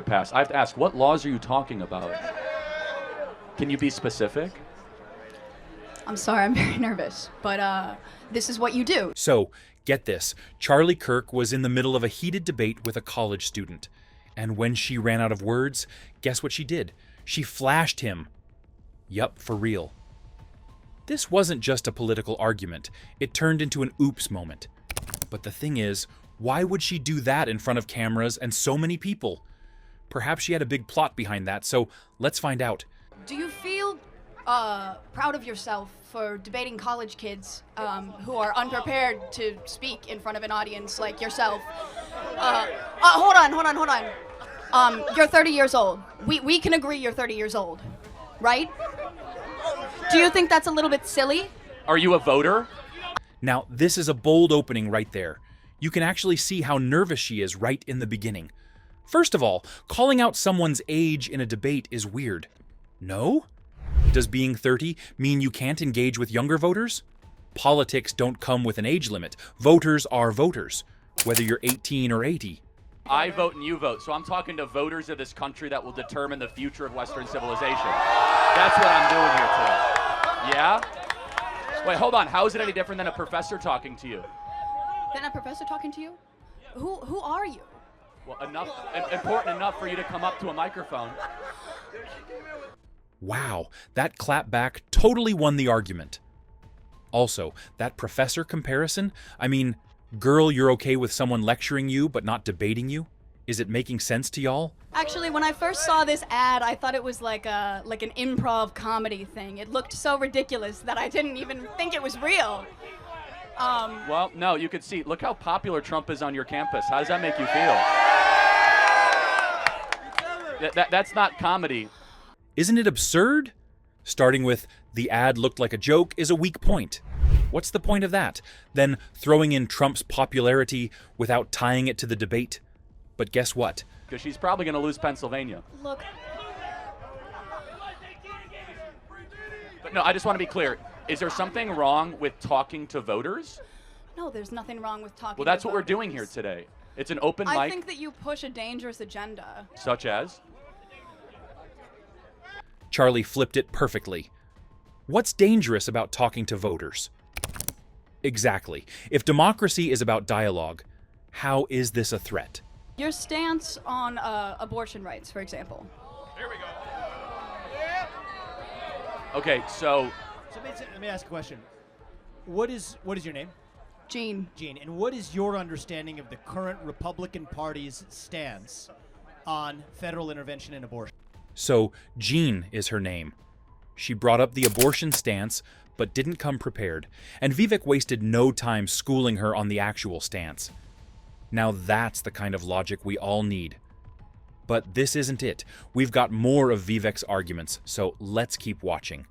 pass. I have to ask, what laws are you talking about? Can you be specific? I'm sorry, I'm very nervous, but this is what you do. So, get this. Charlie Kirk was in the middle of a heated debate with a college student. And when she ran out of words, guess what she did? She flashed him. Yup, for real. This wasn't just a political argument. It turned into an oops moment. But the thing is, why would she do that in front of cameras and so many people? Perhaps she had a big plot behind that, so let's find out. Do you feel proud of yourself for debating college kids who are unprepared to speak in front of an audience like yourself? Hold on. You're 30 years old. We can agree you're 30 years old, right? Do you think that's a little bit silly? Are you a voter? Now, this is a bold opening right there. You can actually see how nervous she is right in the beginning. First of all, calling out someone's age in a debate is weird. No? Does being 30 mean you can't engage with younger voters? Politics don't come with an age limit. Voters are voters, whether you're 18 or 80. I vote and you vote, so I'm talking to voters of this country that will determine the future of Western civilization. That's what I'm doing here today. Yeah? Wait, hold on. How is it any different than a professor talking to you? Than a professor talking to you? Who are you? Well, important enough for you to come up to a microphone. Wow, that clapback totally won the argument. Also, that professor comparison, I mean, girl, you're okay with someone lecturing you but not debating you? Is it making sense to y'all? Actually, when I first saw this ad, I thought it was like an improv comedy thing. It looked so ridiculous that I didn't even think it was real. Well, no, you could see. Look how popular Trump is on your campus. How does that make you feel? That's not comedy. Isn't it absurd? Starting with, the ad looked like a joke is a weak point. What's the point of that? Then throwing in Trump's popularity without tying it to the debate? But guess what? Because she's probably going to lose Pennsylvania. Look. But no, I just want to be clear. Is there something wrong with talking to voters? No, there's nothing wrong with talking Well, that's to what we're voters. doing here today. It's an open mic. I think that you push a dangerous agenda. Such as? Charlie flipped it perfectly. What's dangerous about talking to voters? Exactly. If democracy is about dialogue, how is this a threat? Your stance on abortion rights, for example. Here we go. Okay, so Let me ask a question. What is your name? Jean. Jean. And what is your understanding of the current Republican Party's stance on federal intervention in abortion? So, Jean is her name. She brought up the abortion stance, but didn't come prepared, and Vivek wasted no time schooling her on the actual stance. Now that's the kind of logic we all need. But this isn't it. We've got more of Vivek's arguments, so let's keep watching.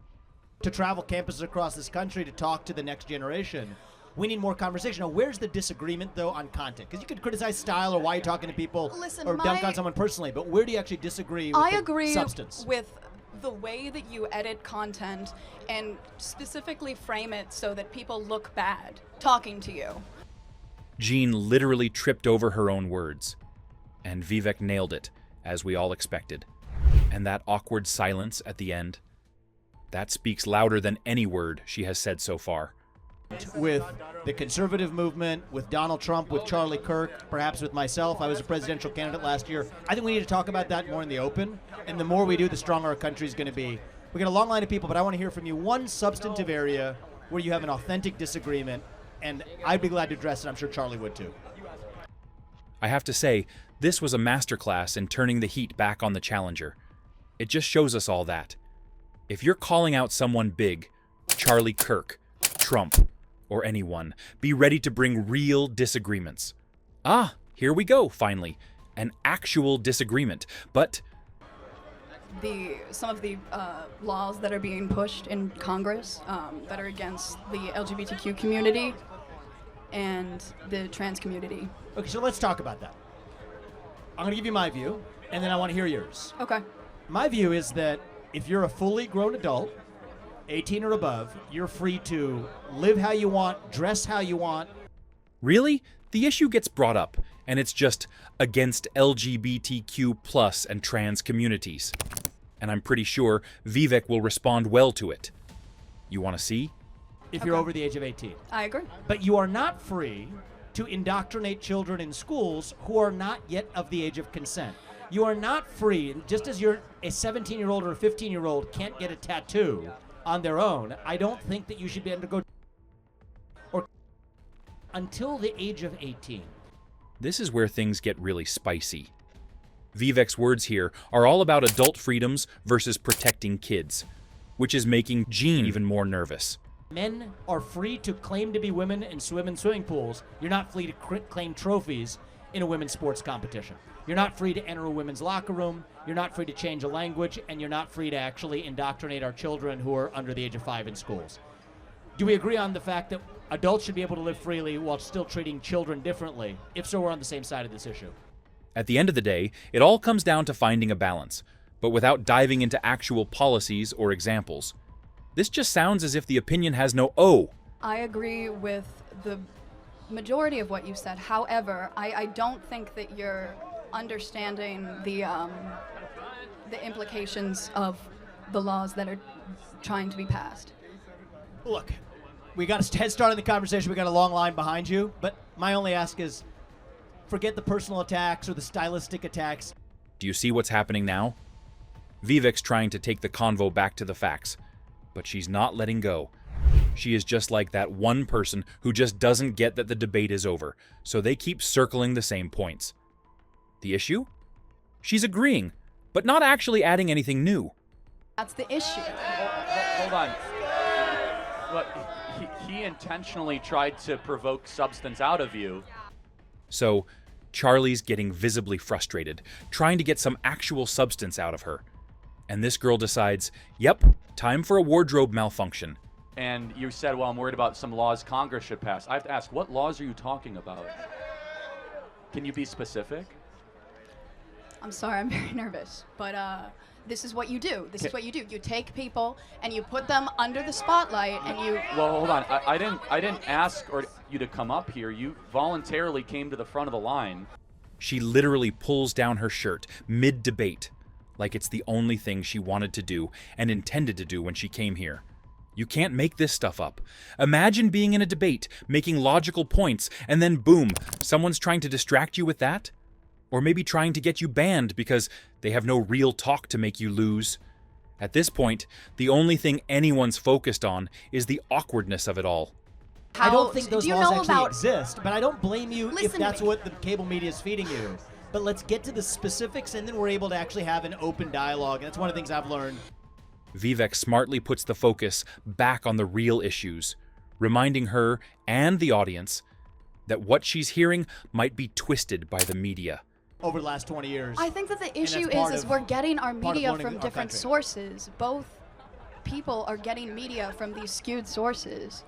To travel campuses across this country to talk to the next generation, we need more conversation. Now, where's the disagreement, though, on content? Because you could criticize style or why you're talking to people or dunk on someone personally, but where do you actually disagree with the substance? With the way that you edit content and specifically frame it so that people look bad talking to you. Jean literally tripped over her own words. And Vivek nailed it, as we all expected. And that awkward silence at the end, that speaks louder than any word she has said so far. With the conservative movement, with Donald Trump, with Charlie Kirk, perhaps with myself. I was a presidential candidate last year. I think we need to talk about that more in the open. And the more we do, the stronger our country is going to be. We got a long line of people, but I want to hear from you one substantive area where you have an authentic disagreement, and I'd be glad to address it. I'm sure Charlie would too. I have to say, this was a masterclass in turning the heat back on the challenger. It just shows us all that. If you're calling out someone big, Charlie Kirk, Trump, or anyone, be ready to bring real disagreements. Ah, here we go, finally. An actual disagreement, but Some of the laws that are being pushed in Congress that are against the LGBTQ community and the trans community. Okay, so let's talk about that. I'm going to give you my view, and then I want to hear yours. Okay. My view is that if you're a fully grown adult, 18 or above, you're free to live how you want, dress how you want. really? the issue gets brought up, and it's just against LGBTQ+ and trans communities. And I'm pretty sure Vivek will respond well to it. You want to see? If you're over the age of 18. I agree. But you are not free to indoctrinate children in schools who are not yet of the age of consent. You are not free, just as you're a 17-year-old or a 15-year-old can't get a tattoo on their own, I don't think that you should be able to go or until the age of 18. This is where things get really spicy. Vivek's words here are all about adult freedoms versus protecting kids, which is making Jean even more nervous. Men are free to claim to be women and swim in swimming pools. You're not free to claim trophies in a women's sports competition. You're not free to enter a women's locker room. You're not free to change a language, and you're not free to actually indoctrinate our children who are under the age of 5 in schools. Do we agree on the fact that adults should be able to live freely while still treating children differently? If so, we're on the same side of this issue. At the end of the day, it all comes down to finding a balance, but without diving into actual policies or examples. This just sounds as if the opinion has no O. I agree with the majority of what you said. However, I don't think that you're understanding the implications of the laws that are trying to be passed. Look, we got a head start in the conversation. We got a long line behind you, but my only ask is forget the personal attacks or the stylistic attacks. Do you see what's happening now? Vivek's trying to take the convo back to the facts, but she's not letting go. She is just like that one person who just doesn't get that the debate is over, so they keep circling the same points. The issue? She's agreeing, but not actually adding anything new. That's the issue. Hold on. But he intentionally tried to provoke substance out of you. So, Charlie's getting visibly frustrated, trying to get some actual substance out of her. And this girl decides, yep, time for a wardrobe malfunction. And you said, well, I'm worried about some laws Congress should pass. I have to ask, what laws are you talking about? Can you be specific? I'm sorry, I'm very nervous, but this is what you do. This is what you do. You take people and you put them under the spotlight, and you. Well, hold on. I didn't ask you to come up here. You voluntarily came to the front of the line. She literally pulls down her shirt mid-debate, like it's the only thing she wanted to do and intended to do when she came here. You can't make this stuff up. Imagine being in a debate, making logical points, and then boom, someone's trying to distract you with that? Or maybe trying to get you banned because they have no real talk to make you lose. At this point, the only thing anyone's focused on is the awkwardness of it all. I don't think those do you laws know actually about, exist, but I don't blame you if Listen to that's me. what the cable media is feeding you. But let's get to the specifics, and then we're able to actually have an open dialogue. And that's one of the things I've learned. Vivek smartly puts the focus back on the real issues, reminding her and the audience that what she's hearing might be twisted by the media. Over the last 20 years. I think that the that's issue part is of- we're getting our part of media learning from our different country. sources. Both people are getting media from these skewed sources.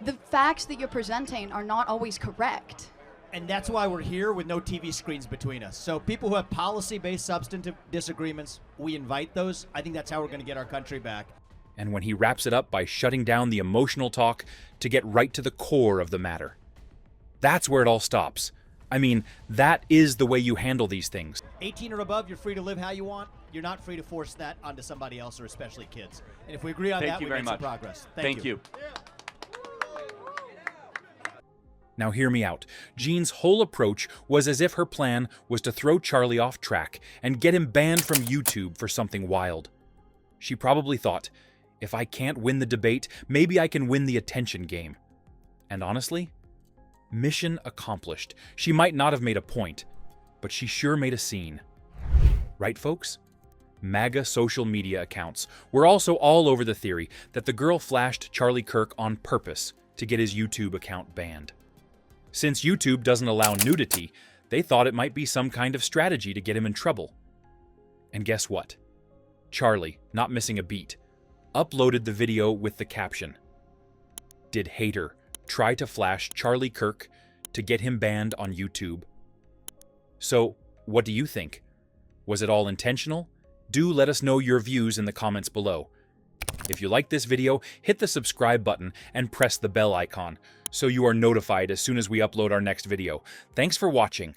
The facts that you're presenting are not always correct. And that's why we're here with no TV screens between us. So people who have policy-based substantive disagreements, we invite those. I think that's how we're going to get our country back. And when he wraps it up by shutting down the emotional talk to get right to the core of the matter. That's where it all stops. I mean, that is the way you handle these things. 18 or above, you're free to live how you want. You're not free to force that onto somebody else, or especially kids. And if we agree on Thank that, you we very make some much. progress. Thank you. Now hear me out. Jean's whole approach was as if her plan was to throw Charlie off track and get him banned from YouTube for something wild. She probably thought, if I can't win the debate, maybe I can win the attention game. And honestly, mission accomplished. She might not have made a point, but she sure made a scene. Right, folks? MAGA social media accounts were also all over the theory that the girl flashed Charlie Kirk on purpose to get his YouTube account banned. Since YouTube doesn't allow nudity, they thought it might be some kind of strategy to get him in trouble. And guess what? Charlie, not missing a beat, uploaded the video with the caption, "Did hater try to flash Charlie Kirk to get him banned on YouTube?" So, what do you think? Was it all intentional? Do let us know your views in the comments below. If you like this video, hit the subscribe button and press the bell icon so you are notified as soon as we upload our next video. Thanks for watching.